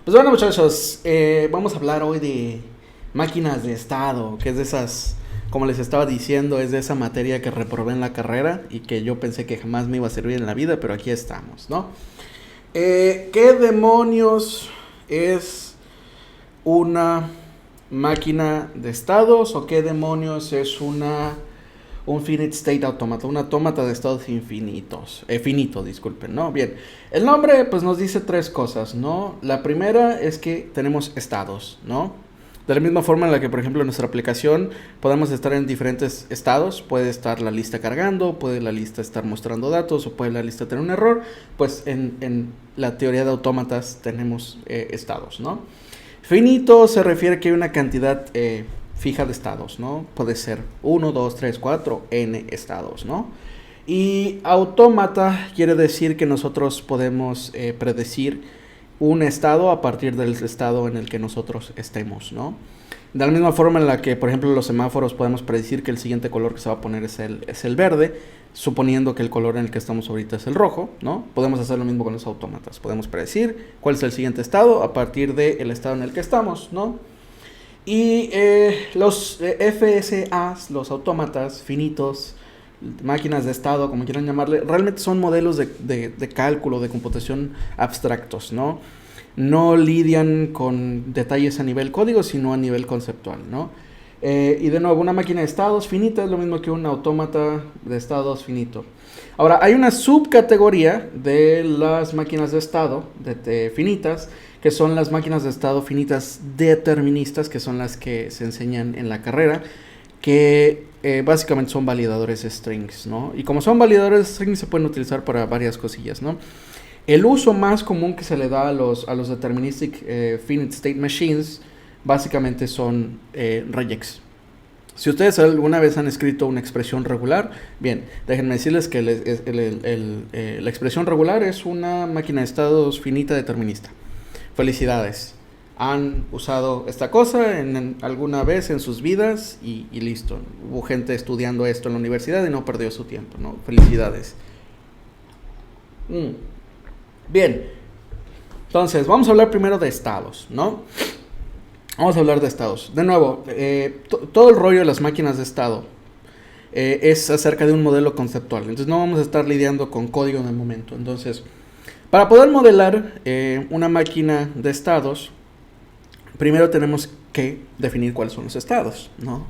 Pues bueno, muchachos, vamos a hablar hoy de máquinas de estado, que es de esas, como les estaba diciendo, es de esa materia que reprobé en la carrera y que yo pensé que jamás me iba a servir en la vida, pero aquí estamos, ¿no? ¿Qué demonios es una máquina de estados o qué demonios es un finite state automata, un autómata de estados infinitos, finito, disculpen, ¿no? Bien, el nombre pues nos dice tres cosas, ¿no? La primera es que tenemos estados, ¿no? De la misma forma en la que, por ejemplo, en nuestra aplicación podemos estar en diferentes estados, puede estar la lista cargando, puede la lista estar mostrando datos o puede la lista tener un error, pues en la teoría de autómatas tenemos estados, ¿no? Finito se refiere a que hay una cantidad fija de estados, ¿no? Puede ser 1, 2, 3, 4, n estados, ¿no? Y autómata quiere decir que nosotros podemos predecir un estado a partir del estado en el que nosotros estemos, ¿no? De la misma forma en la que, por ejemplo, los semáforos podemos predecir que el siguiente color que se va a poner es el verde, suponiendo que el color en el que estamos ahorita es el rojo, ¿no? Podemos hacer lo mismo con los autómatas. Podemos predecir cuál es el siguiente estado a partir del estado en el que estamos, ¿no? Y los FSAs, los autómatas finitos, máquinas de estado, como quieran llamarle, realmente son modelos de cálculo, de computación abstractos, ¿no? No lidian con detalles a nivel código, sino a nivel conceptual, ¿no? Y de nuevo, una máquina de estados finita es lo mismo que un autómata de estados finito. Ahora, hay una subcategoría de las máquinas de estado finitas, que son las máquinas de estado finitas deterministas, que son las que se enseñan en la carrera, que básicamente son validadores de strings, ¿no? Y como son validadores de strings, se pueden utilizar para varias cosillas, ¿no? El uso más común que se le da a los deterministic finite state machines básicamente son regex. Si ustedes alguna vez han escrito una expresión regular, bien, déjenme decirles que la expresión regular es una máquina de estados finita determinista. Felicidades. Han usado esta cosa alguna vez en sus vidas y listo. Hubo gente estudiando esto en la universidad y no perdió su tiempo, ¿no? Felicidades. Bien, entonces vamos a hablar primero de estados, ¿no? Vamos a hablar de estados. De nuevo, todo el rollo de las máquinas de estado es acerca de un modelo conceptual. Entonces no vamos a estar lidiando con código en el momento. Entonces, para poder modelar una máquina de estados, primero tenemos que definir cuáles son los estados, ¿no?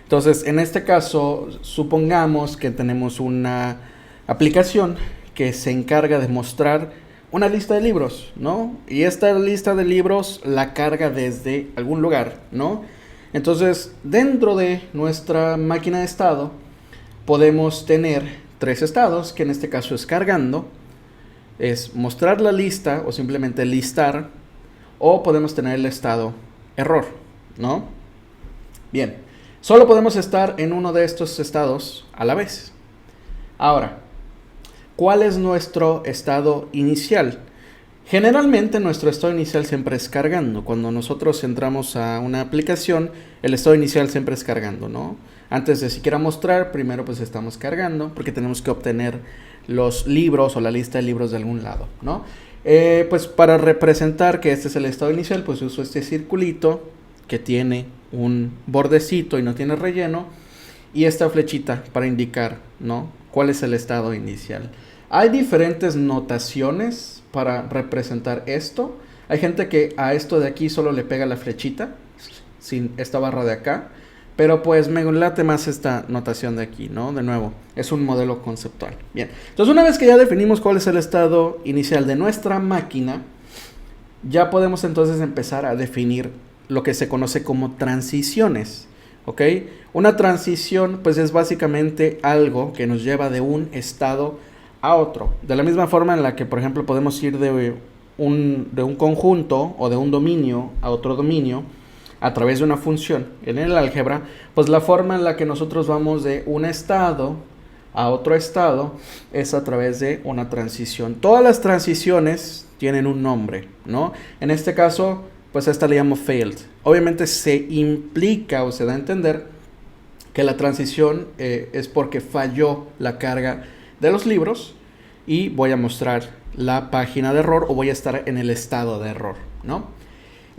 Entonces, en este caso, supongamos que tenemos una aplicación que se encarga de mostrar una lista de libros, ¿no? Y esta lista de libros la carga desde algún lugar, ¿no? Entonces, dentro de nuestra máquina de estado, podemos tener tres estados, que en este caso es cargando, es mostrar la lista o simplemente listar, o podemos tener el estado error, ¿no? Bien, solo podemos estar en uno de estos estados a la vez. Ahora, ¿cuál es nuestro estado inicial? Generalmente nuestro estado inicial siempre es cargando. Cuando nosotros entramos a una aplicación, el estado inicial siempre es cargando, ¿no? Antes de siquiera mostrar, primero pues estamos cargando porque tenemos que obtener los libros o la lista de libros de algún lado, ¿no? Pues para representar que este es el estado inicial, pues uso este circulito que tiene un bordecito y no tiene relleno, y esta flechita para indicar, ¿no?, cuál es el estado inicial. Hay diferentes notaciones para representar esto. Hay gente que a esto de aquí solo le pega la flechita, sin esta barra de acá, pero pues me late más esta notación de aquí, ¿no? De nuevo, es un modelo conceptual. Bien, entonces una vez que ya definimos cuál es el estado inicial de nuestra máquina, ya podemos entonces empezar a definir lo que se conoce como transiciones, ¿ok? Una transición pues es básicamente algo que nos lleva de un estado a otro. De la misma forma en la que, por ejemplo, podemos ir de un conjunto o de un dominio a otro dominio a través de una función. En el álgebra, pues la forma en la que nosotros vamos de un estado a otro estado es a través de una transición. Todas las transiciones tienen un nombre, ¿no? En este caso, pues esta le llamo failed. Obviamente se implica o se da a entender que la transición es porque falló la carga de los libros y voy a mostrar la página de error o voy a estar en el estado de error, ¿no?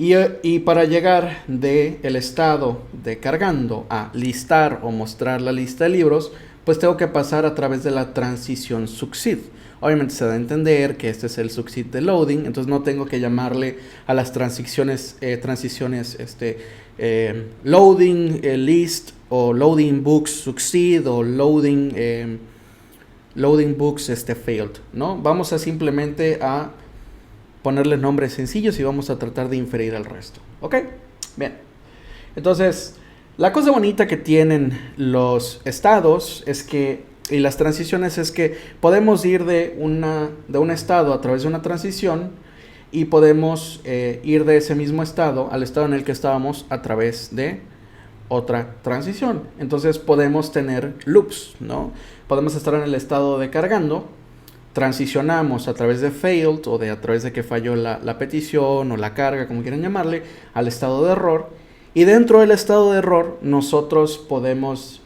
Y para llegar del estado de cargando a listar o mostrar la lista de libros, pues tengo que pasar a través de la transición succeed. Obviamente se da a entender que este es el succeed de loading, entonces no tengo que llamarle a las transiciones loading list o loading books succeed o loading books failed, ¿no? Vamos a simplemente a ponerle nombres sencillos y vamos a tratar de inferir el resto, ¿ok? Bien, entonces la cosa bonita que tienen los estados es que, y las transiciones, es que podemos ir de un estado a través de una transición y podemos ir de ese mismo estado al estado en el que estábamos a través de otra transición. Entonces podemos tener loops, ¿no? Podemos estar en el estado de cargando, transicionamos a través de failed o a través de que falló la petición o la carga, como quieran llamarle, al estado de error. Y dentro del estado de error nosotros podemos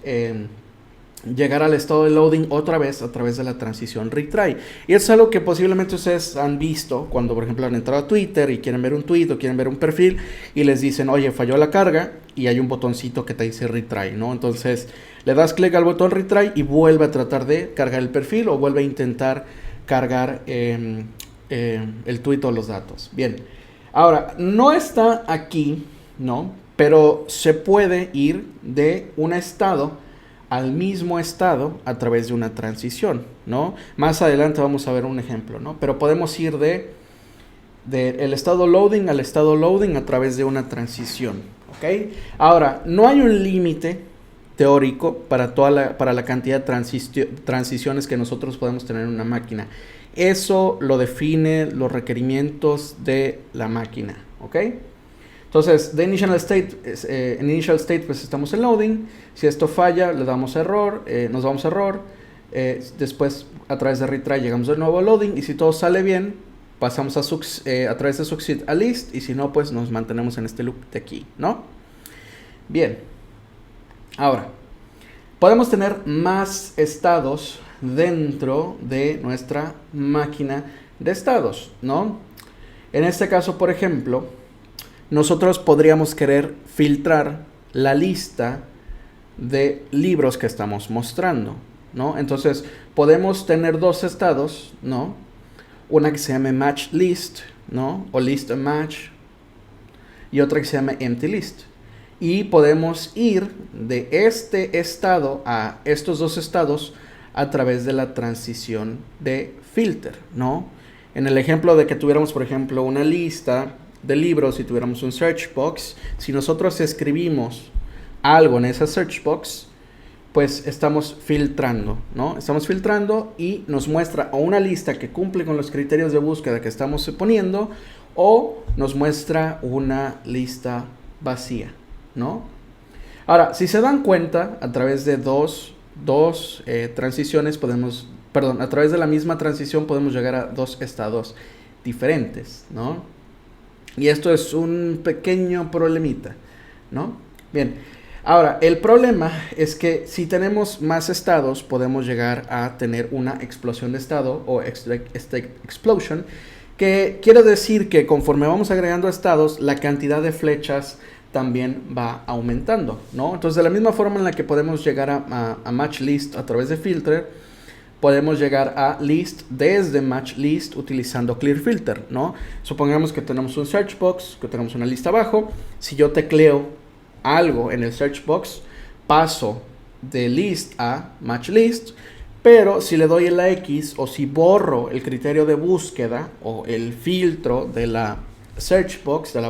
llegar al estado de loading otra vez a través de la transición retry. Y es algo que posiblemente ustedes han visto cuando, por ejemplo, han entrado a Twitter y quieren ver un tweet o quieren ver un perfil y les dicen, oye, falló la carga, y hay un botoncito que te dice retry, ¿no? Entonces le das clic al botón retry y vuelve a tratar de cargar el perfil o vuelve a intentar cargar el tweet o los datos. Bien, ahora, no está aquí, ¿no? Pero se puede ir de un estado al mismo estado a través de una transición, ¿no? Más adelante vamos a ver un ejemplo, ¿no? Pero podemos ir de el estado loading al estado loading a través de una transición, ¿ok? Ahora, no hay un límite teórico para la cantidad de transiciones que nosotros podemos tener en una máquina. Eso lo define los requerimientos de la máquina, ¿ok? Entonces, en initial state pues estamos en loading. Si esto falla, le damos error, nos vamos a error. Después, a través de retry llegamos de nuevo a loading. Y si todo sale bien, pasamos a través de succeed a list. Y si no, pues nos mantenemos en este loop de aquí, ¿no? Bien. Ahora, podemos tener más estados dentro de nuestra máquina de estados, ¿no? En este caso, por ejemplo, nosotros podríamos querer filtrar la lista de libros que estamos mostrando, ¿no? Entonces, podemos tener dos estados, ¿no? Una que se llame match list, ¿no? O list match, y otra que se llame empty list. Y podemos ir de este estado a estos dos estados a través de la transición de filter, ¿no? En el ejemplo de que tuviéramos, por ejemplo, una lista de libros y tuviéramos un search box, si nosotros escribimos algo en esa search box, pues estamos filtrando, ¿no? Estamos filtrando y nos muestra o una lista que cumple con los criterios de búsqueda que estamos poniendo, o nos muestra una lista vacía, ¿no? Ahora, si se dan cuenta, a través de dos transiciones a través de la misma transición podemos llegar a dos estados diferentes, ¿no? Y esto es un pequeño problemita, ¿no? Bien, ahora, el problema es que si tenemos más estados, podemos llegar a tener una explosión de estado o state explosion, que quiere decir que conforme vamos agregando estados, la cantidad de flechas también va aumentando, ¿no? Entonces, de la misma forma en la que podemos llegar a match list a través de filter, podemos llegar a list desde match list utilizando clear filter, ¿no? Supongamos que tenemos un search box, que tenemos una lista abajo. Si yo tecleo algo en el search box, paso de list a match list. Pero si le doy la X o si borro el criterio de búsqueda o el filtro de la search box, de la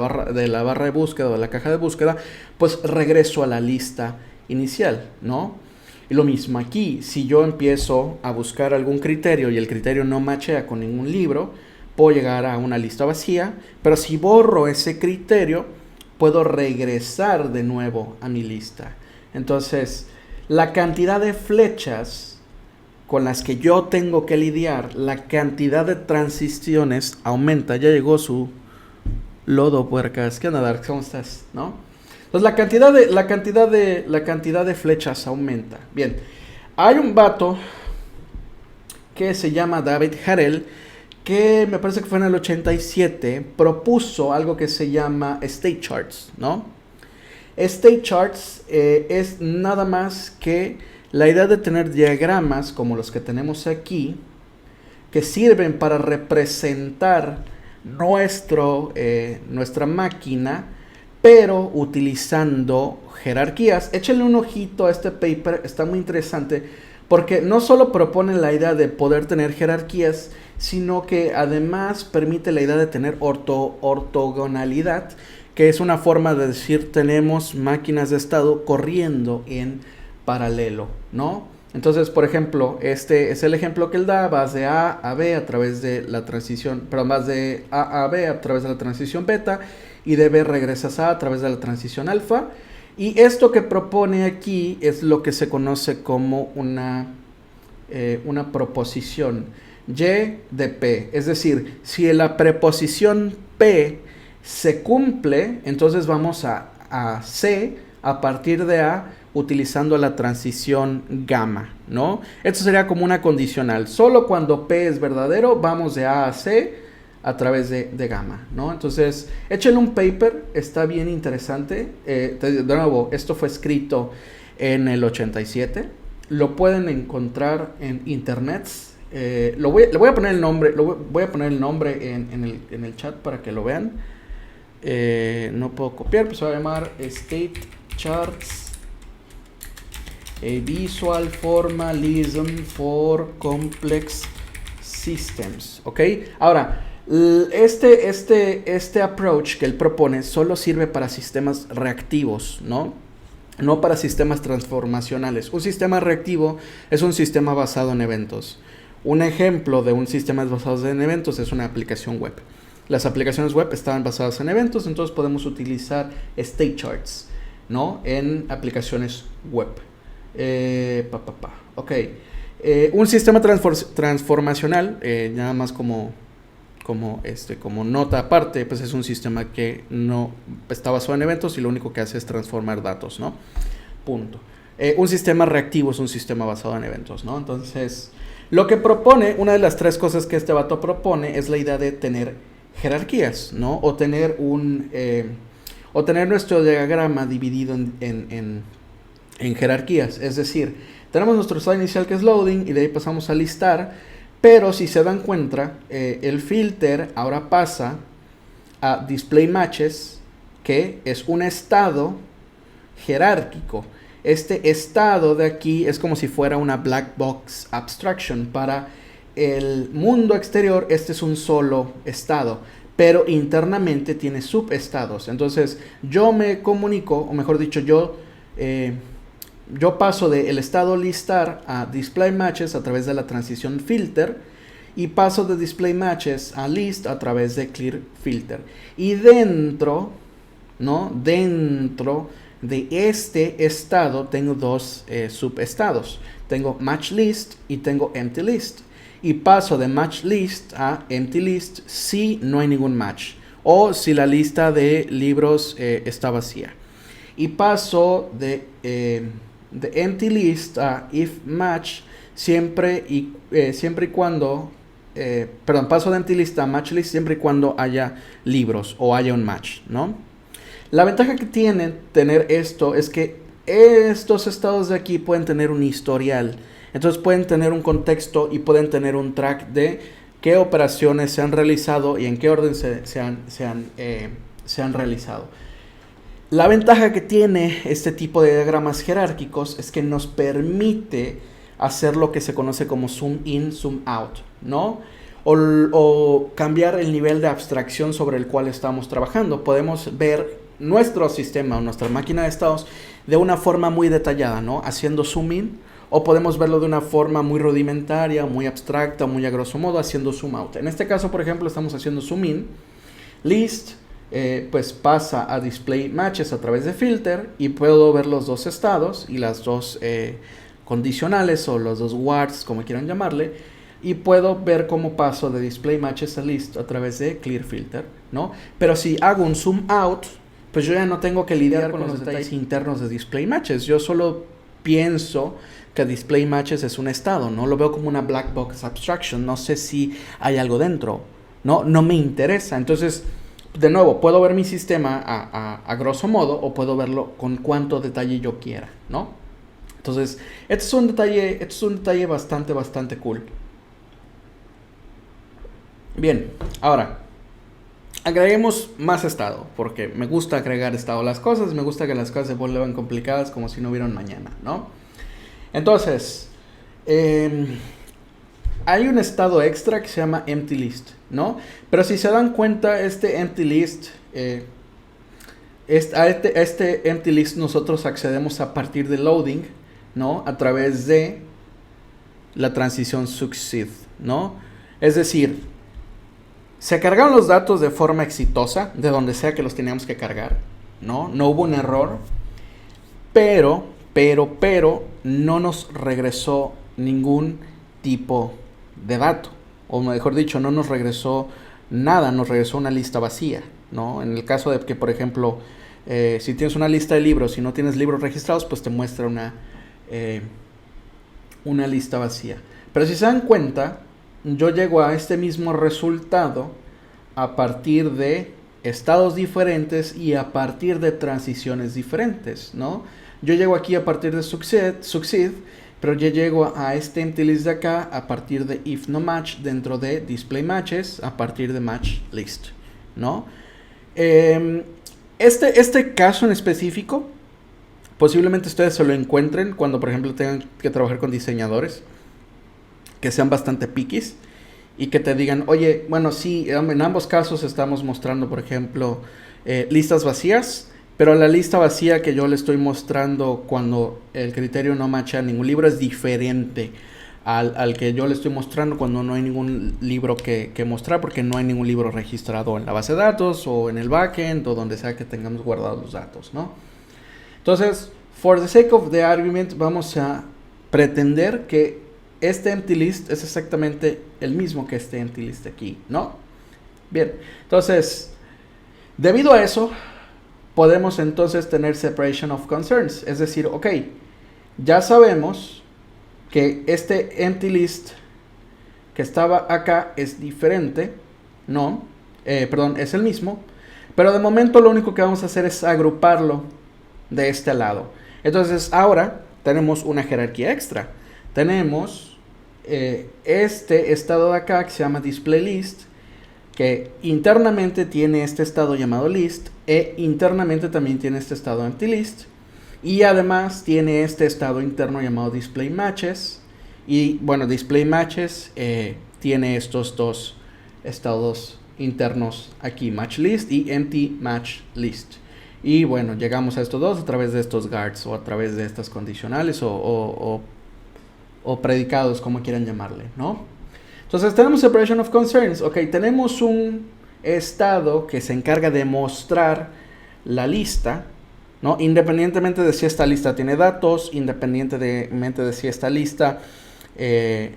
barra de búsqueda o de la caja de búsqueda, pues regreso a la lista inicial, ¿no? Y lo mismo aquí, si yo empiezo a buscar algún criterio y el criterio no machea con ningún libro, puedo llegar a una lista vacía, pero si borro ese criterio, puedo regresar de nuevo a mi lista. Entonces, la cantidad de flechas con las que yo tengo que lidiar, la cantidad de transiciones aumenta. Ya llegó su lodo puercas. ¿Qué onda, Dark? ¿Cómo estás? ¿No? Entonces la cantidad de flechas aumenta. Bien, hay un vato que se llama David Harel que me parece que fue en el 87, propuso algo que se llama state charts, ¿no? State charts es nada más que la idea de tener diagramas como los que tenemos aquí, que sirven para representar nuestra máquina, pero utilizando jerarquías. Échenle un ojito a este paper, está muy interesante, porque no solo propone la idea de poder tener jerarquías, sino que además permite la idea de tener ortogonalidad, que es una forma de decir tenemos máquinas de estado corriendo en paralelo, ¿no? Entonces, por ejemplo, este es el ejemplo que él da: vas de A a B a través de la transición, perdón, vas de A a B a través de la transición beta, y de B regresas a través de la transición alfa. Y esto que propone aquí es lo que se conoce como una proposición Y de P. Es decir, si la preposición P se cumple, entonces vamos a C a partir de A utilizando la transición gamma, ¿no? Esto sería como una condicional. Solo cuando P es verdadero vamos de A a C a través de gamma, ¿no? Entonces, échenle un paper, está bien interesante. De nuevo, esto fue escrito en el 87. Lo pueden encontrar en internet. Le voy a poner el nombre, en el chat para que lo vean. No puedo copiar, pues se va a llamar State Charts, a Visual Formalism for Complex Systems, ¿ok? Ahora, este approach que él propone solo sirve para sistemas reactivos, ¿no? No para sistemas transformacionales. Un sistema reactivo es un sistema basado en eventos. Un ejemplo de un sistema basado en eventos es una aplicación web. Las aplicaciones web están basadas en eventos, entonces podemos utilizar state charts, ¿no? En aplicaciones web. Ok. Un sistema transformacional, nada más como nota aparte, pues es un sistema que no está basado en eventos y lo único que hace es transformar datos, ¿no? Punto. Un sistema reactivo es un sistema basado en eventos, ¿no? Entonces, lo que propone, una de las tres cosas que este vato propone es la idea de tener jerarquías, ¿no? O tener nuestro diagrama dividido en jerarquías. Es decir, tenemos nuestro estado inicial que es loading y de ahí pasamos a listar, pero si se dan cuenta, el filter ahora pasa a display matches, que es un estado jerárquico. Este estado de aquí es como si fuera una black box abstraction. Para el mundo exterior, este es un solo estado, pero internamente tiene subestados. Entonces, yo me comunico, o mejor dicho, yo paso del estado listar a display matches a través de la transición filter, y paso de display matches a list a través de clear filter. Y dentro de este estado tengo dos subestados. Tengo match list y tengo empty list. Y paso de match list a empty list si no hay ningún match, o si la lista de libros está vacía. Y paso de empty list a if match siempre y cuando paso de empty list a match list siempre y cuando haya libros o haya un match, ¿no? La ventaja que tiene tener esto es que estos estados de aquí pueden tener un historial. Entonces pueden tener un contexto y pueden tener un track de qué operaciones se han realizado y en qué orden se han realizado. La ventaja que tiene este tipo de diagramas jerárquicos es que nos permite hacer lo que se conoce como zoom in, zoom out, ¿no? O cambiar el nivel de abstracción sobre el cual estamos trabajando. Podemos ver nuestro sistema o nuestra máquina de estados de una forma muy detallada, ¿no? Haciendo zoom in, o podemos verlo de una forma muy rudimentaria, muy abstracta, muy a grosso modo, haciendo zoom out. En este caso, por ejemplo, estamos haciendo zoom in. List, pues pasa a display matches a través de filter, y puedo ver los dos estados y las dos condicionales, o los dos wards, como quieran llamarle, y puedo ver cómo paso de display matches a list a través de clear filter, ¿no? Pero si hago un zoom out, pues yo ya no tengo que lidiar con los detalles internos de display matches. Yo solo pienso que display matches es un estado, ¿no? Lo veo como una black box abstraction, no sé si hay algo dentro, ¿no? No me interesa. Entonces, de nuevo, puedo ver mi sistema a grosso modo o puedo verlo con cuánto detalle yo quiera, ¿no? Entonces, este es un detalle bastante cool. Bien, ahora, agreguemos más estado, porque me gusta agregar estado a las cosas, me gusta que las cosas se vuelvan complicadas como si no hubiera un mañana, ¿no? Entonces, hay un estado extra que se llama empty list, ¿no? Pero si se dan cuenta, este empty list, a este empty list nosotros accedemos a partir de loading, ¿no? A través de la transición succeed, ¿no? Es decir, se cargaron los datos de forma exitosa, de donde sea que los teníamos que cargar, ¿no? No hubo un error, pero no nos regresó ningún tipo de dato, o mejor dicho, no nos regresó nada, nos regresó una lista vacía, ¿no? En el caso de que, por ejemplo, si tienes una lista de libros y no tienes libros registrados, pues te muestra una lista vacía. Pero si se dan cuenta, yo llego a este mismo resultado a partir de estados diferentes y a partir de transiciones diferentes, ¿no? Yo llego aquí a partir de succeed, pero yo llego a este empty list de acá a partir de if no match dentro de display matches a partir de match list, ¿no? Este caso en específico posiblemente ustedes se lo encuentren cuando, por ejemplo, tengan que trabajar con diseñadores que sean bastante piquis y que te digan, oye, bueno, sí, en ambos casos estamos mostrando, por ejemplo, listas vacías, pero la lista vacía que yo le estoy mostrando cuando el criterio no matcha ningún libro es diferente al que yo le estoy mostrando cuando no hay ningún libro que mostrar, porque no hay ningún libro registrado en la base de datos o en el backend o donde sea que tengamos guardados los datos, ¿no? Entonces, for the sake of the argument, vamos a pretender que este empty list es exactamente el mismo que este empty list aquí, ¿no? Bien, entonces, debido a eso, podemos entonces tener separation of concerns. Es decir, ok, ya sabemos que este empty list que estaba acá es diferente, ¿no? Perdón, es el mismo, pero de momento lo único que vamos a hacer es agruparlo de este lado. Entonces ahora tenemos una jerarquía extra. Tenemos este estado de acá que se llama display list, que internamente tiene este estado llamado list e internamente también tiene este estado empty list, y además tiene este estado interno llamado display matches. Y bueno, display matches tiene estos dos estados internos aquí, match list y empty match list. Y bueno, llegamos a estos dos a través de estos guards o a través de estas condicionales o predicados, como quieran llamarle, ¿no? Entonces tenemos separation of concerns. Ok, tenemos un estado que se encarga de mostrar la lista, ¿no? Independientemente de si esta lista tiene datos, independientemente de si esta lista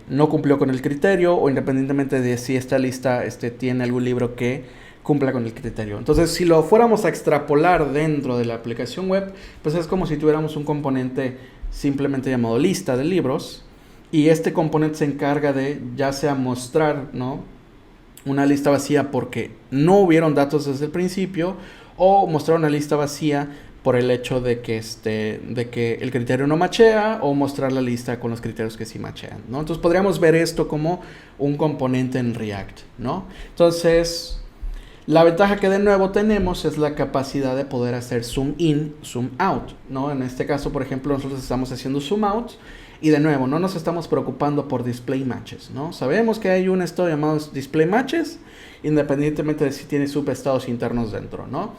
no cumplió con el criterio, o independientemente de si esta lista tiene algún libro que cumpla con el criterio. Entonces, si lo fuéramos a extrapolar dentro de la aplicación web, pues es como si tuviéramos un componente simplemente llamado lista de libros, y este componente se encarga de ya sea mostrar, ¿no?, una lista vacía porque no hubieron datos desde el principio, o mostrar una lista vacía por el hecho de que el criterio no machea, o mostrar la lista con los criterios que sí machean, ¿no? Entonces podríamos ver esto como un componente en React, ¿no? Entonces, la ventaja que de nuevo tenemos es la capacidad de poder hacer zoom in, zoom out, ¿no? En este caso, por ejemplo, nosotros estamos haciendo zoom out y de nuevo no nos estamos preocupando por display matches, ¿no? Sabemos que hay un estado llamado display matches, independientemente de si tiene subestados internos dentro, ¿no?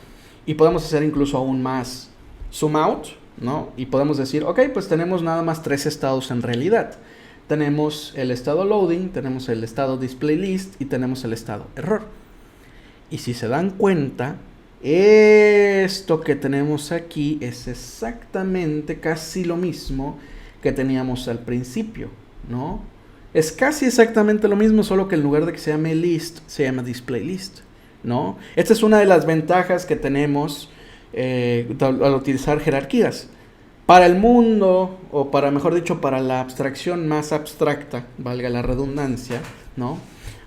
Y podemos hacer incluso aún más zoom out, ¿no? Y podemos decir, ok, pues tenemos nada más 3 estados en realidad. Tenemos el estado loading, tenemos el estado display list y tenemos el estado error. Y si se dan cuenta, esto que tenemos aquí es exactamente casi lo mismo que teníamos al principio, ¿no? Es casi exactamente lo mismo, solo que en lugar de que se llame list, se llama display list, ¿no? Esta es una de las ventajas que tenemos al utilizar jerarquías. Para el mundo, o para, mejor dicho, para la abstracción más abstracta, valga la redundancia, ¿no?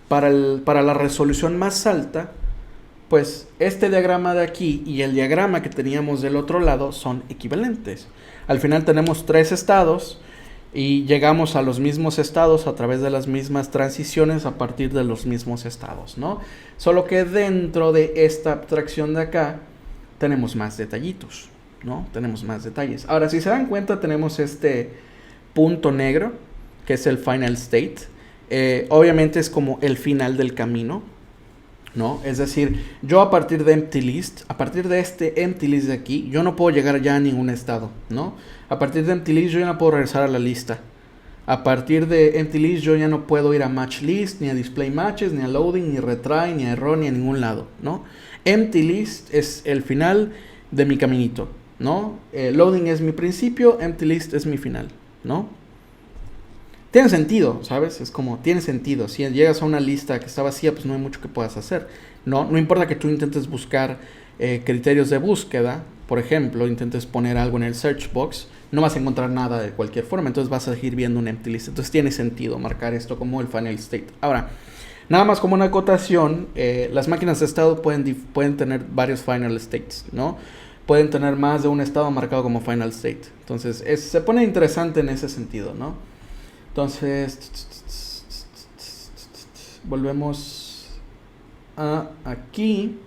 Para la resolución más alta, pues este diagrama de aquí y el diagrama que teníamos del otro lado son equivalentes. Al final tenemos 3 estados y llegamos a los mismos estados a través de las mismas transiciones a partir de los mismos estados, ¿no? Solo que dentro de esta abstracción de acá tenemos más detallitos, ¿no? Tenemos más detalles. Ahora, si se dan cuenta, tenemos este punto negro, que es el final state. Obviamente es como el final del camino, ¿no? Es decir, yo a partir de empty list, a partir de este empty list de aquí, yo no puedo llegar ya a ningún estado, ¿no? A partir de empty list yo ya no puedo regresar a la lista. A partir de empty list yo ya no puedo ir a match list, ni a display matches, ni a loading, ni retry, ni a error, ni a ningún lado, ¿no? Empty list es el final de mi caminito, ¿no? Loading es mi principio, empty list es mi final, ¿no? Tiene sentido, ¿sabes? Es como, tiene sentido. Si llegas a una lista que está vacía, pues no hay mucho que puedas hacer, ¿no? No importa que tú intentes buscar criterios de búsqueda, por ejemplo, intentes poner algo en el search box, no vas a encontrar nada de cualquier forma, entonces vas a seguir viendo un empty list. Entonces tiene sentido marcar esto como el final state. Ahora, nada más como una acotación, las máquinas de estado pueden tener varios final states, ¿no? Pueden tener más de un estado marcado como final state. Entonces, se pone interesante en ese sentido, ¿no? Entonces, volvemos a aquí.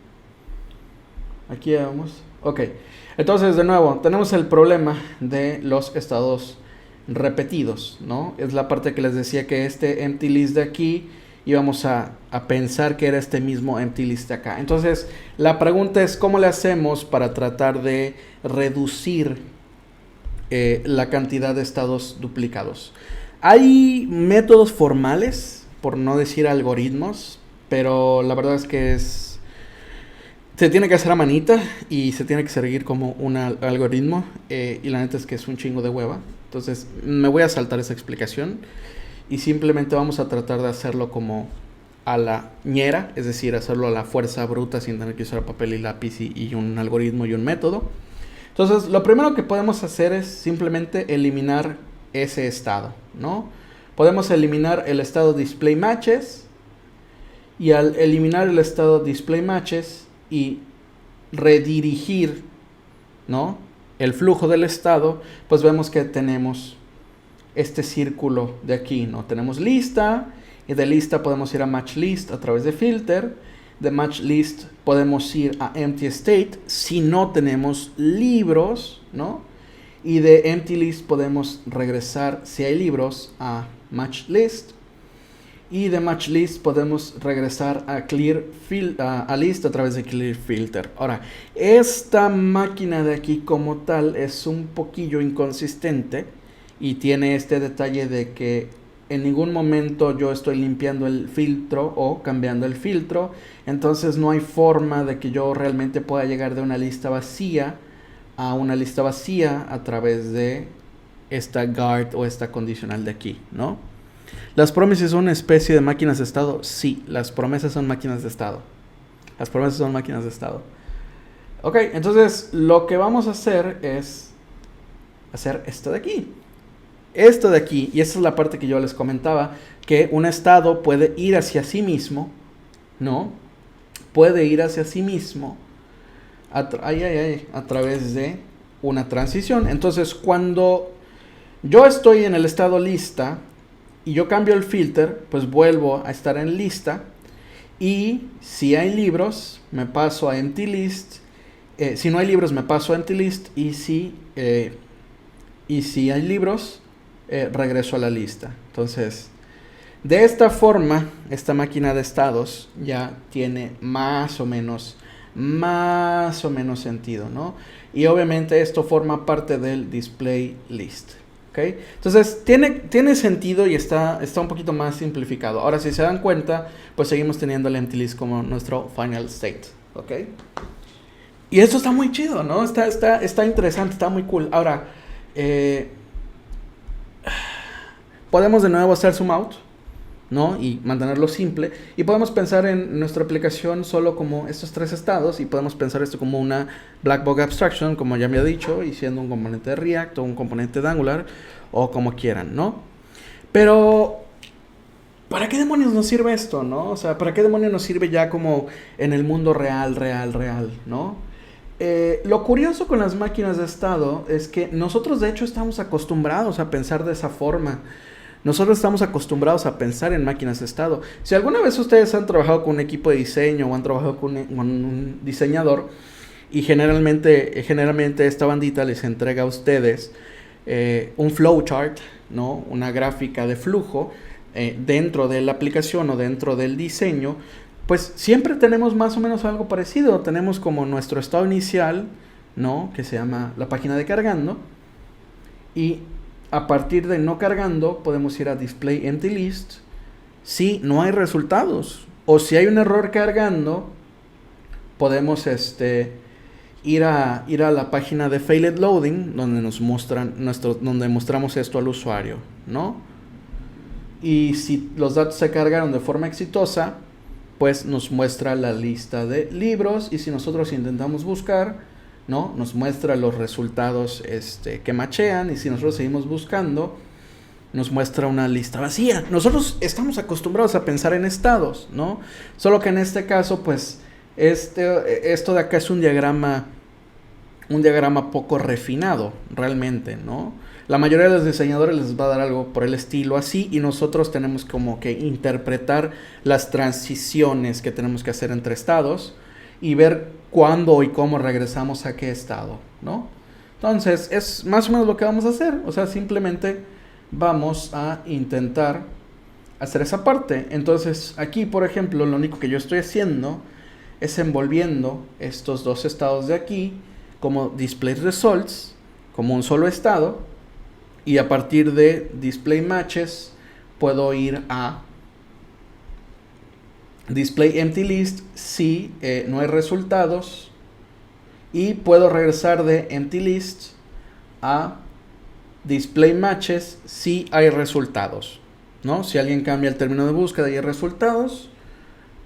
Aquí vamos. Ok. Entonces, de nuevo, tenemos el problema de los estados repetidos, ¿no? Es la parte que les decía que este empty list de aquí íbamos a pensar que era este mismo empty list de acá. Entonces, la pregunta es, ¿cómo le hacemos para tratar de reducir la cantidad de estados duplicados? Hay métodos formales, por no decir algoritmos, pero la verdad es que se tiene que hacer a manita y se tiene que seguir como un algoritmo, y la neta es que es un chingo de hueva. Entonces me voy a saltar esa explicación y simplemente vamos a tratar de hacerlo como a la ñera, es decir, hacerlo a la fuerza bruta sin tener que usar papel y lápiz y un algoritmo y un método. Entonces lo primero que podemos hacer es simplemente eliminar ese estado, ¿no? Podemos eliminar el estado display matches, y al eliminar el estado display matches y redirigir, ¿no?, el flujo del estado, pues vemos que tenemos este círculo de aquí, ¿no? Tenemos lista, y de lista podemos ir a match list a través de filter. De match list podemos ir a empty state si no tenemos libros, ¿no? Y de empty list podemos regresar, si hay libros, a match list. Y de match list podemos regresar a a list a través de clear filter. Ahora, esta máquina de aquí como tal es un poquillo inconsistente y tiene este detalle de que en ningún momento yo estoy limpiando el filtro o cambiando el filtro. Entonces no hay forma de que yo realmente pueda llegar de una lista vacía a una lista vacía a través de esta guard o esta condicional de aquí, ¿no? ¿Las promises son una especie de máquinas de estado? Sí, las promesas son máquinas de estado. Las promesas son máquinas de estado. Ok, entonces lo que vamos a hacer es hacer esto de aquí. Esto de aquí, y esa es la parte que yo les comentaba, que un estado puede ir hacia sí mismo, ¿no? Puede ir hacia sí mismo a través de una transición. Entonces, cuando yo estoy en el estado lista y yo cambio el filter, pues vuelvo a estar en lista. Y si hay libros, me paso a empty list. Si no hay libros, me paso a empty list. Y si hay libros, regreso a la lista. Entonces, de esta forma, esta máquina de estados ya tiene más o menos sentido, ¿no? Y obviamente esto forma parte del display list, ¿ok? Entonces tiene sentido y está un poquito más simplificado. Ahora, si se dan cuenta, pues seguimos teniendo el empty list como nuestro final state, ¿ok? Y esto está muy chido, ¿no? Está interesante, está muy cool. Ahora, podemos de nuevo hacer zoom out, ¿no? Y mantenerlo simple. Y podemos pensar en nuestra aplicación solo como estos 3 estados, y podemos pensar esto como una Black Box Abstraction, como ya me he dicho, y siendo un componente de React o un componente de Angular, o como quieran, ¿no? Pero, ¿para qué demonios nos sirve esto, no? O sea, ¿para qué demonios nos sirve ya como en el mundo real, ¿no? Lo curioso con las máquinas de estado es que nosotros de hecho estamos acostumbrados a pensar de esa forma. Nosotros estamos acostumbrados a pensar en máquinas de estado. Si alguna vez ustedes han trabajado con un equipo de diseño o han trabajado con un diseñador, y generalmente esta bandita les entrega a ustedes un flowchart, ¿no? Una gráfica de flujo dentro de la aplicación o dentro del diseño, pues siempre tenemos más o menos algo parecido. Tenemos como nuestro estado inicial, ¿no? Que se llama la página de cargando, y a partir de no cargando podemos ir a display empty list si no hay resultados, o si hay un error cargando podemos ir a la página de failed loading, donde nos muestran donde mostramos esto al usuario, ¿no? Y si los datos se cargaron de forma exitosa, pues nos muestra la lista de libros, y si nosotros intentamos buscar, ¿no? Nos muestra los resultados que machean, y si nosotros seguimos buscando, nos muestra una lista vacía. Nosotros estamos acostumbrados a pensar en estados, ¿no? Solo que en este caso, pues, esto de acá es un diagrama poco refinado, realmente, ¿no? La mayoría de los diseñadores les va a dar algo por el estilo así, y nosotros tenemos como que interpretar las transiciones que tenemos que hacer entre estados y ver cuándo y cómo regresamos a qué estado, ¿no? Entonces, es más o menos lo que vamos a hacer. O sea, simplemente vamos a intentar hacer esa parte. Entonces, aquí, por ejemplo, lo único que yo estoy haciendo es envolviendo estos 2 estados de aquí como display results, como un solo estado, y a partir de display matches puedo ir a display empty list si no hay resultados, y puedo regresar de empty list a display matches si hay resultados, ¿no? Si alguien cambia el término de búsqueda y hay resultados,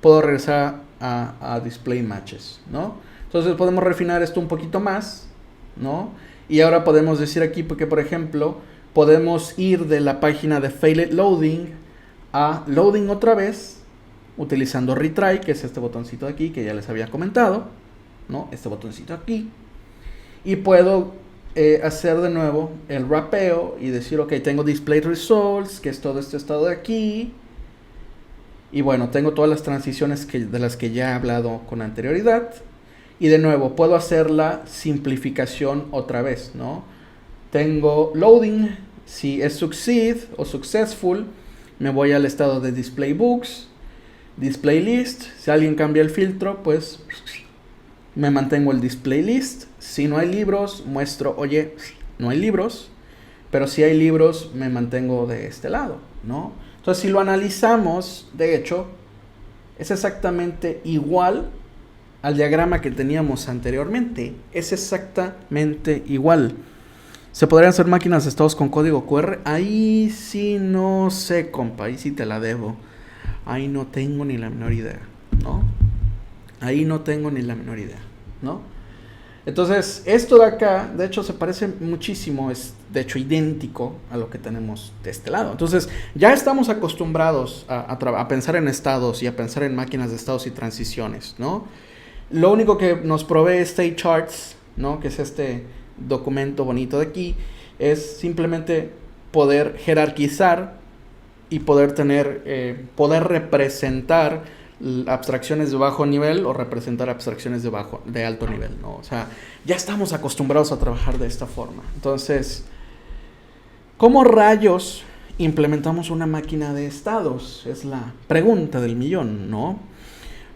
puedo regresar a display matches, ¿no? Entonces podemos refinar esto un poquito más, ¿no? Y ahora podemos decir aquí porque, por ejemplo, podemos ir de la página de failed loading a loading otra vez, utilizando retry, que es este botoncito de aquí que ya les había comentado, ¿no? Este botoncito aquí. Y puedo hacer de nuevo el rapeo y decir, ok, tengo display results, que es todo este estado de aquí. Y bueno, tengo todas las transiciones de las que ya he hablado con anterioridad. Y de nuevo, puedo hacer la simplificación otra vez, ¿no? Tengo loading, si es succeed o successful, me voy al estado de display books, display list. Si alguien cambia el filtro, pues me mantengo el display list. Si no hay libros, muestro, oye, no hay libros. Pero si hay libros, me mantengo de este lado, ¿no? Entonces, si lo analizamos, de hecho, es exactamente igual al diagrama que teníamos anteriormente. Es exactamente igual. ¿Se podrían hacer máquinas de estados con código QR? Ahí sí no sé, compa. Ahí sí te la debo. Ahí no tengo ni la menor idea, ¿no? Ahí no tengo ni la menor idea, ¿no? Entonces, esto de acá, de hecho, se parece muchísimo, es de hecho idéntico a lo que tenemos de este lado. Entonces, ya estamos acostumbrados a pensar en estados y a pensar en máquinas de estados y transiciones, ¿no? Lo único que nos provee state charts, ¿no? Que es este documento bonito de aquí, es simplemente poder jerarquizar y poder tener, poder representar abstracciones de bajo nivel o representar abstracciones de alto nivel, ¿no? O sea, ya estamos acostumbrados a trabajar de esta forma. Entonces, ¿cómo rayos implementamos una máquina de estados? Es la pregunta del millón, ¿no?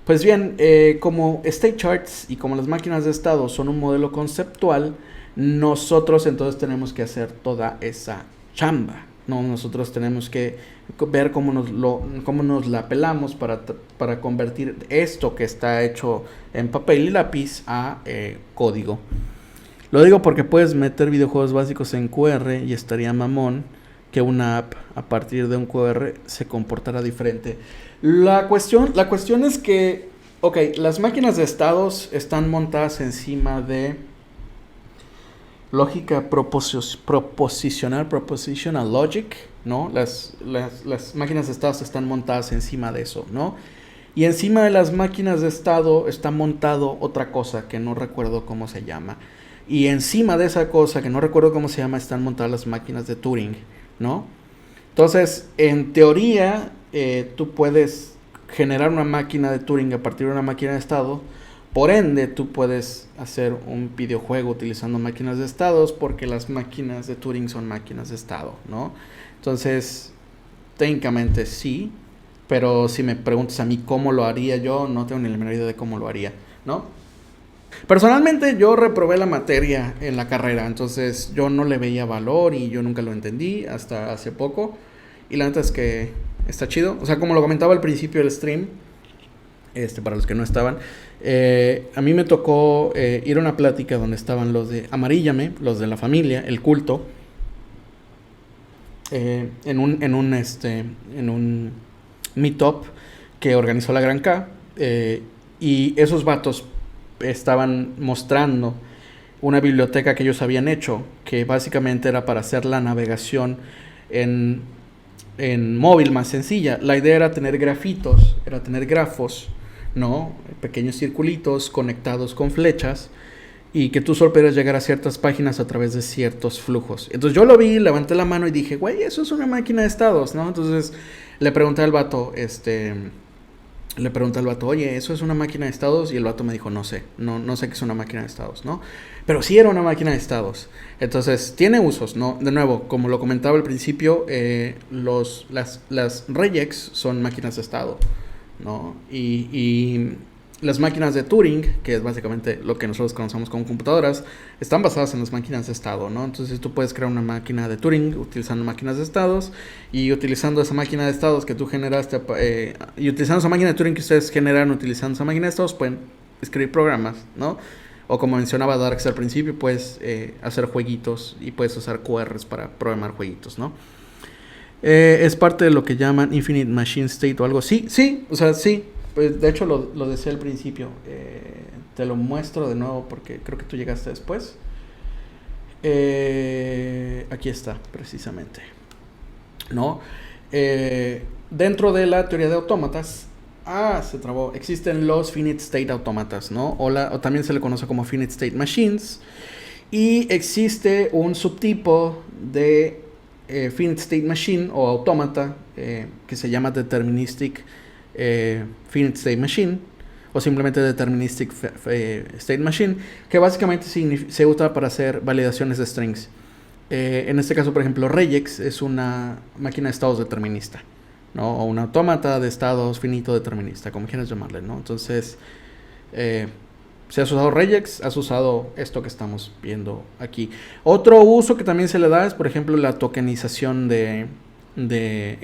Pues bien, como state charts y como las máquinas de estados son un modelo conceptual, nosotros entonces tenemos que hacer toda esa chamba, ¿no? Nosotros tenemos que ver cómo nos la pelamos para convertir esto que está hecho en papel y lápiz a código. Lo digo porque puedes meter videojuegos básicos en QR y estaría mamón, que una app a partir de un QR se comportara diferente. La cuestión es que, ok, las máquinas de estados están montadas encima de lógica propositional logic, ¿no? Las máquinas de estados están montadas encima de eso, ¿no? Y encima de las máquinas de estado está montado otra cosa que no recuerdo cómo se llama. Y encima de esa cosa que no recuerdo cómo se llama están montadas las máquinas de Turing, ¿no? Entonces, en teoría, tú puedes generar una máquina de Turing a partir de una máquina de estado. Por ende, tú puedes hacer un videojuego utilizando máquinas de estados porque las máquinas de Turing son máquinas de estado, ¿no? Entonces, técnicamente sí, pero si me preguntas a mí cómo lo haría yo, no tengo ni la menor idea de cómo lo haría, ¿no? Personalmente yo reprobé la materia en la carrera, entonces yo no le veía valor y yo nunca lo entendí hasta hace poco. Y la neta es que está chido. O sea, como lo comentaba al principio del stream, para los que no estaban, a mí me tocó ir a una plática donde estaban los de Amaríllame, los de la familia, el culto, en un meetup que organizó la Gran K, y esos vatos estaban mostrando una biblioteca que ellos habían hecho, que básicamente era para hacer la navegación en móvil más sencilla. La idea era tener grafitos, era tener grafos, ¿no? Pequeños circulitos conectados con flechas, y que tú solo pudieras llegar a ciertas páginas a través de ciertos flujos. Entonces yo lo vi, levanté la mano y dije, güey, eso es una máquina de estados, ¿no? Entonces le pregunté al vato, oye, ¿eso es una máquina de estados? Y el vato me dijo, no sé qué es una máquina de estados, ¿no? Pero sí era una máquina de estados. Entonces, tiene usos, ¿no? De nuevo, como lo comentaba al principio, las regex son máquinas de estado, ¿no? Y las máquinas de Turing, que es básicamente lo que nosotros conocemos como computadoras, están basadas en las máquinas de estado, ¿no? Entonces tú puedes crear una máquina de Turing utilizando máquinas de estados, y utilizando esa máquina de estados que tú generaste, y utilizando esa máquina de Turing que ustedes generan utilizando esa máquina de estados, pueden escribir programas, ¿no? O como mencionaba Darks al principio, puedes hacer jueguitos y puedes usar QRs para programar jueguitos, ¿no? Es parte de lo que llaman Infinite Machine State o algo así. Sí, o sea, sí. Pues de hecho lo decía al principio. Te lo muestro de nuevo porque creo que tú llegaste después. Aquí está, precisamente, ¿no? Dentro de la teoría de autómatas, se trabó. Existen los Finite State Autómatas, ¿no? O también se le conoce como Finite State Machines. Y existe un subtipo de Finite State Machine o autómata que se llama Deterministic Finite State Machine, o simplemente Deterministic State Machine, que básicamente se usa para hacer validaciones de strings. En este caso, por ejemplo, regex es una máquina de estados determinista, ¿no? O un autómata de estados finito determinista, como quieras llamarle, ¿no? Entonces, si has usado regex, has usado esto que estamos viendo aquí. Otro uso que también se le da es, por ejemplo, la tokenización en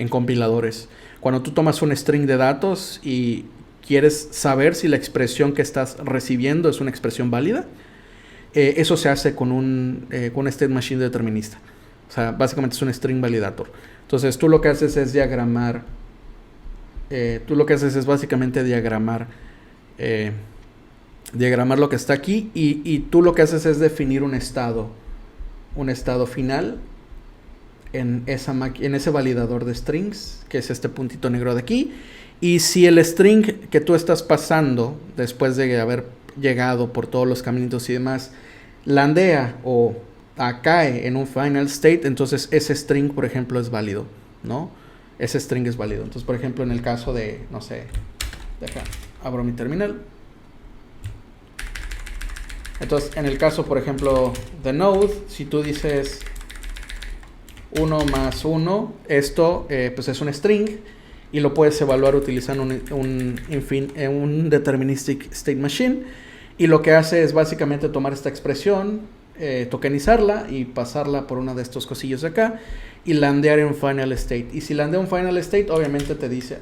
compiladores. Cuando tú tomas un string de datos y quieres saber si la expresión que estás recibiendo es una expresión válida, eso se hace con un state machine determinista. O sea, básicamente es un string validator. Entonces tú lo que haces es diagramar. Básicamente diagramar lo que está aquí, y tú lo que haces es definir un estado final en ese validador de strings, que es este puntito negro de aquí. Y si el string que tú estás pasando después de haber llegado por todos los caminitos y demás landea o cae en un final state, entonces ese string, por ejemplo, es válido, ¿no? Ese string es válido. Entonces, por ejemplo, en el caso de, no sé, abro mi terminal. Entonces, en el caso, por ejemplo, de Node, si tú dices 1 más 1, esto pues es un string, y lo puedes evaluar utilizando un Deterministic State Machine, y lo que hace es básicamente tomar esta expresión, tokenizarla y pasarla por una de estos cosillos de acá y landear en un final state. Y si landea un final state, obviamente te dice,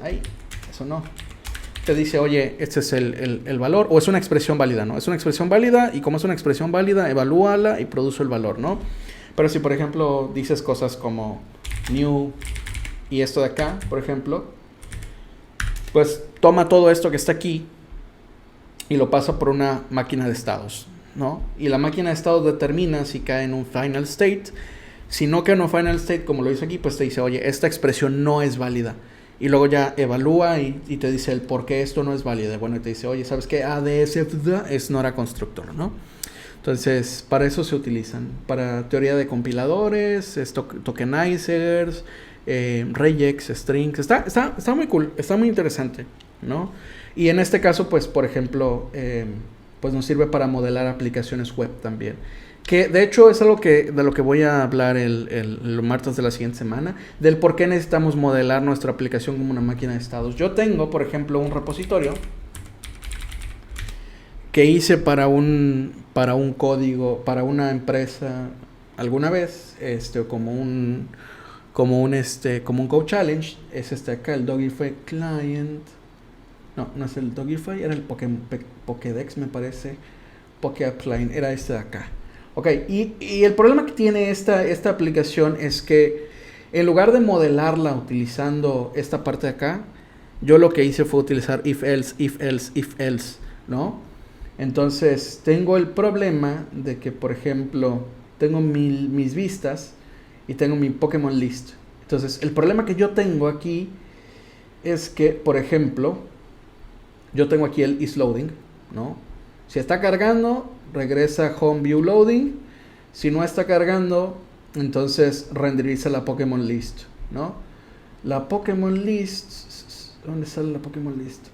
eso no, te dice, oye, este es el valor, o es una expresión válida, ¿no? Es una expresión válida, y como es una expresión válida, evalúala y produce el valor, ¿no? Pero si, por ejemplo, dices cosas como new y esto de acá, por ejemplo, pues toma todo esto que está aquí y lo pasa por una máquina de estados, ¿no? Y la máquina de estados determina si cae en un final state. Si no cae en un final state, como lo dice aquí, pues te dice, oye, esta expresión no es válida. Y luego ya evalúa y te dice el por qué esto no es válido. Bueno, y te dice, oye, ¿sabes qué? ADS es not a constructor, ¿no? Entonces, para eso se utilizan. Para teoría de compiladores, tokenizers, regex, strings. Está muy cool, está muy interesante, ¿no? Y en este caso, pues, por ejemplo, pues nos sirve para modelar aplicaciones web también. Que de hecho es algo de lo que voy a hablar el martes de la siguiente semana, del por qué necesitamos modelar nuestra aplicación como una máquina de estados. Yo tengo, por ejemplo, un repositorio que hice para un código, para una empresa alguna vez, como un Code Challenge. Es acá, el Dogify Client. No es el Dogify, era el Pokédex, me parece. Pokéapp Client, era este de acá. Ok, y el problema que tiene esta aplicación es que en lugar de modelarla utilizando esta parte de acá, yo lo que hice fue utilizar if else, ¿no? Entonces tengo el problema de que, por ejemplo, tengo mis vistas y tengo mi Pokémon List. Entonces el problema que yo tengo aquí es que, por ejemplo, yo tengo aquí el isLoading, ¿no? Si está cargando, regresa Home View Loading. Si no está cargando, entonces renderiza la Pokémon List, ¿no? La Pokémon List, ¿dónde sale la Pokémon List?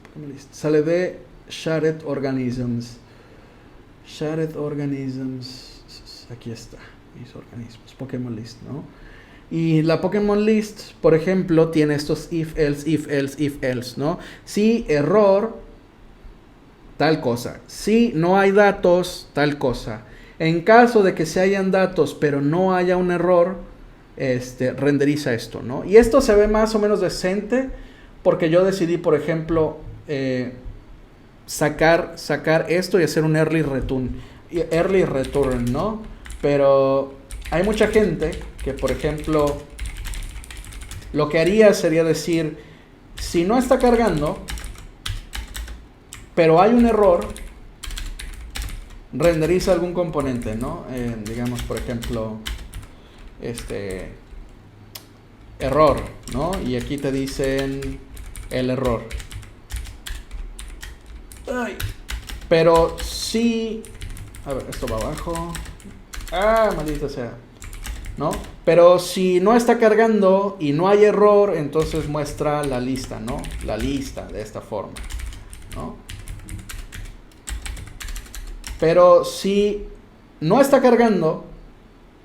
Sale de Shared Organisms. Shared Organisms, aquí está, mis organismos, Pokémon List, ¿no? Y la Pokémon List, por ejemplo, tiene estos if else, ¿no? Si error, tal cosa. Si no hay datos, tal cosa. En caso de que se hayan datos, pero no haya un error, renderiza esto, ¿no? Y esto se ve más o menos decente porque yo decidí, por ejemplo, sacar esto y hacer un early return, ¿no? Pero hay mucha gente que, por ejemplo, lo que haría sería decir, si no está cargando, pero hay un error, renderiza algún componente, ¿no? Digamos, por ejemplo, error, ¿no? Y aquí te dicen el error. Ay. Pero sí, a ver, esto va abajo. Maldita sea, ¿no? Pero si no está cargando y no hay error, entonces muestra la lista, ¿no? La lista de esta forma, ¿no? Pero si no está cargando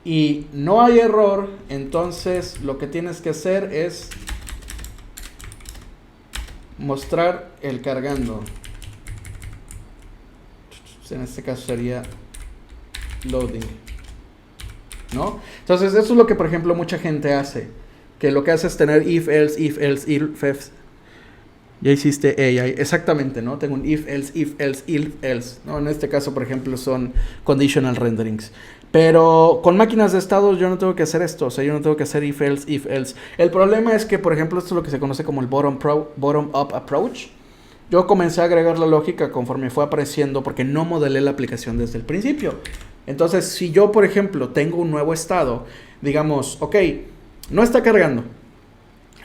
y no hay error, entonces lo que tienes que hacer es mostrar el cargando. En este caso sería loading, ¿no? Entonces eso es lo que, por ejemplo, mucha gente hace. Que lo que hace es tener if else. Ya hiciste AI, exactamente, ¿no? Tengo un if else, ¿no? En este caso, por ejemplo, son conditional renderings. Pero con máquinas de estados yo no tengo que hacer esto, o sea, yo no tengo que hacer if else. El problema es que, por ejemplo, esto es lo que se conoce como el bottom-up approach. Yo comencé a agregar la lógica conforme fue apareciendo porque no modelé la aplicación desde el principio. Entonces, si yo, por ejemplo, tengo un nuevo estado, digamos, ok, no está cargando,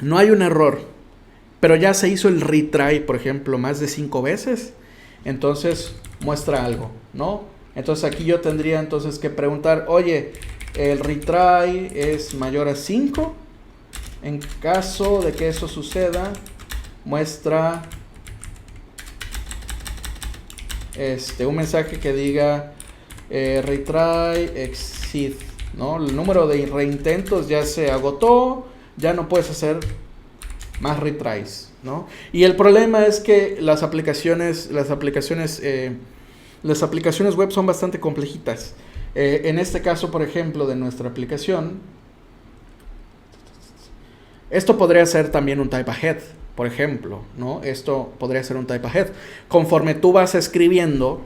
no hay un error, pero ya se hizo el retry, por ejemplo, más de 5 veces. Entonces muestra algo, ¿no? Entonces aquí yo tendría entonces que preguntar, oye, el retry es mayor a 5. En caso de que eso suceda, muestra un mensaje que diga retry exceed, ¿no? El número de reintentos ya se agotó, ya no puedes hacer más retries, ¿no? Y el problema es que las aplicaciones web son bastante complejitas. En este caso, por ejemplo, de nuestra aplicación, esto podría ser también un type ahead, por ejemplo, ¿no? Esto podría ser un type ahead. Conforme tú vas escribiendo,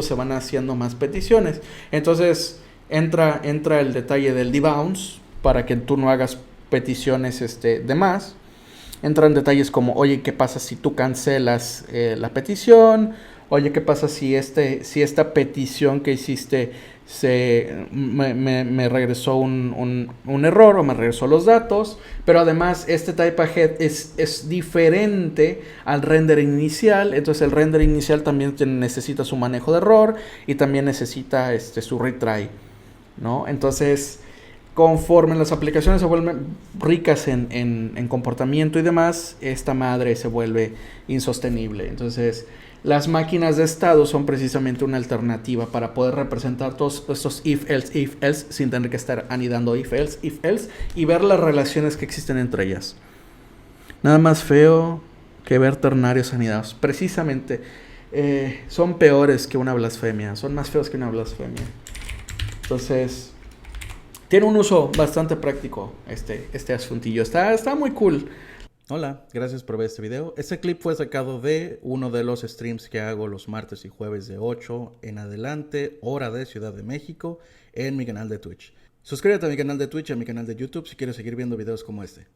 se van haciendo más peticiones. Entonces entra el detalle del debounce, para que tú no hagas peticiones de más. Entran detalles como, oye, ¿qué pasa si tú cancelas la petición? Oye, ¿qué pasa si esta petición que hiciste me regresó un error o me regresó los datos? Pero además este type ahead es diferente al render inicial. Entonces el render inicial también necesita su manejo de error y también necesita su retry, ¿no? Entonces, conforme las aplicaciones se vuelven ricas en comportamiento y demás, esta madre se vuelve insostenible. Entonces, las máquinas de estado son precisamente una alternativa para poder representar todos estos if, else, sin tener que estar anidando if, else, y ver las relaciones que existen entre ellas. Nada más feo que ver ternarios anidados. Precisamente, son peores que una blasfemia, son más feos que una blasfemia. Entonces, tiene un uso bastante práctico este asuntillo. Está muy cool. Hola, gracias por ver este video. Este clip fue sacado de uno de los streams que hago los martes y jueves de 8 en adelante, hora de Ciudad de México, en mi canal de Twitch. Suscríbete a mi canal de Twitch y a mi canal de YouTube si quieres seguir viendo videos como este.